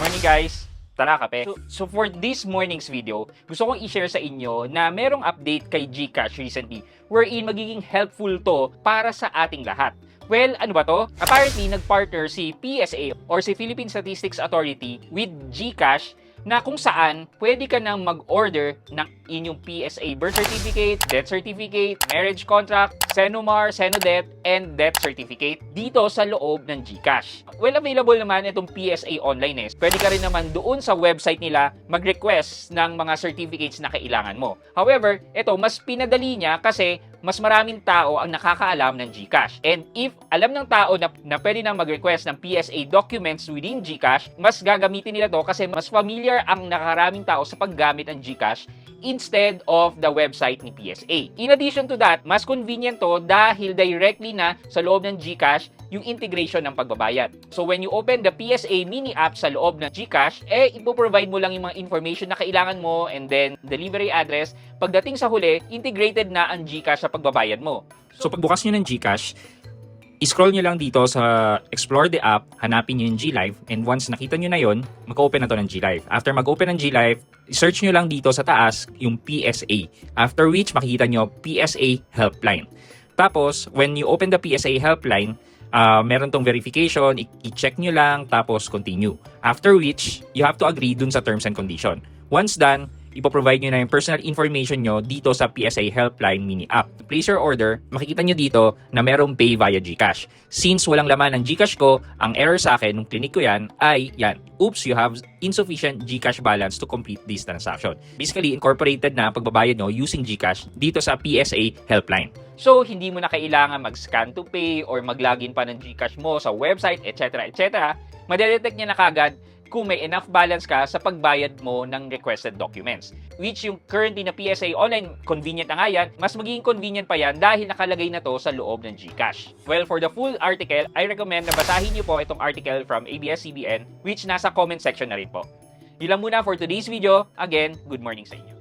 morning guys! Tara, kape! So for this morning's video, gusto kong i-share sa inyo na merong update kay GCash recently wherein magiging helpful to para sa ating lahat. Well, ano ba to? Apparently, nagpartner si PSA or si Philippine Statistics Authority with GCash na kung saan pwede ka nang mag-order ng inyong PSA birth certificate, death certificate, marriage contract, Senomar, Senodebt, and death certificate dito sa loob ng GCash. Well, available naman itong PSA online eh. Pwede ka rin naman doon sa website nila mag-request ng mga certificates na kailangan mo. However, ito mas pinadali niya kasi mas maraming tao ang nakakaalam ng GCash. And if alam ng tao na pwede nang mag-request ng PSA documents within GCash, mas gagamitin nila to kasi mas familiar ang nakaraming tao sa paggamit ng GCash instead of the website ni PSA. In addition to that, mas convenient to dahil directly na sa loob ng GCash yung integration ng pagbabayad. So when you open the PSA mini app sa loob ng GCash, ipoprovide mo lang yung mga information na kailangan mo and then delivery address. Pagdating sa huli, integrated na ang GCash sa pagbabayad mo. So pagbukas nyo ng GCash, i-scroll nyo lang dito sa Explore the app, hanapin nyo yung GLive, and once nakita nyo na yon, mag-open na to ng GLive. After mag-open ng GLive, search nyo lang dito sa taas yung PSA. After which, makikita nyo PSA Helpline. Tapos, when you open the PSA Helpline, meron tong verification, i-check nyo lang, tapos continue. After which, you have to agree dun sa terms and condition. Once done, ipoprovide nyo na yung personal information nyo dito sa PSA Helpline mini app. To place your order, makikita nyo dito na merong pay via GCash. Since walang laman ng GCash ko, ang error sa akin nung clinic ko yan ay yan. Oops, you have insufficient GCash balance to complete this transaction. Basically, incorporated na pagbabayad nyo using GCash dito sa PSA Helpline. So, hindi mo na kailangan mag-scan to pay or mag-login pa ng GCash mo sa website, etc. etc. Madedetect niya na kagad kung may enough balance ka sa pagbayad mo ng requested documents. Which yung currently na PSA online, convenient na nga yan, mas magiging convenient pa yan dahil nakalagay na to sa loob ng GCash. Well, for the full article, I recommend na basahin niyo po itong article from ABS-CBN which nasa comment section na rin po. Yun lang muna for today's video. Again, good morning sa inyo.